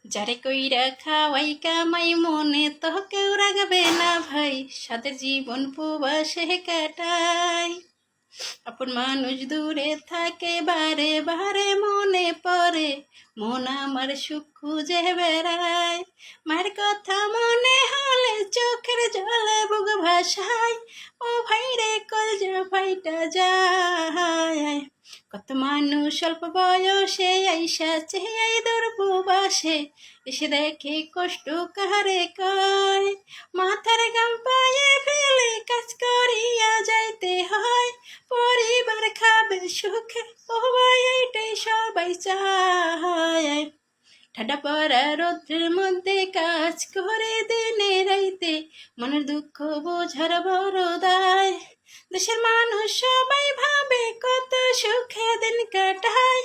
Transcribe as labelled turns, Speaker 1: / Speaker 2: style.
Speaker 1: যারে কইরা খাওয়াই কামাই মনে তো কেউ রাখবে না ভাই, সাদের জীবন প্রবাসে কাটাই। আপন মানুষ দূরে থাকে বারে বারে মনে পড়ে, মন আমার সুখ খুঁজে বেড়ায়। মায়ের কথা মনে হলে চোখের জলে বুক ভাসায়, ও ভাই রে কলজা ফাইটা যায়। কত মানুষ অল্প বয়সে আইসা চেয়ে দূর প্রবাসে, এসে দেখে কষ্ট কাহারে কয়। মাথার গাম পায়ে ফেলে কাজ করিয়া যাইতে হয়, পরিবার খাবে সুখে, ও ভাই এইটাই সবাই চায়। ঠাডা পড়া রৌদ্রের মধ্যে কাজ করে দিনে রাইতে, মনের দুঃখ বোঝার বড় দায়। দেশের মানুষ সবাই ভাবে কত সুখে দিন কাটায়,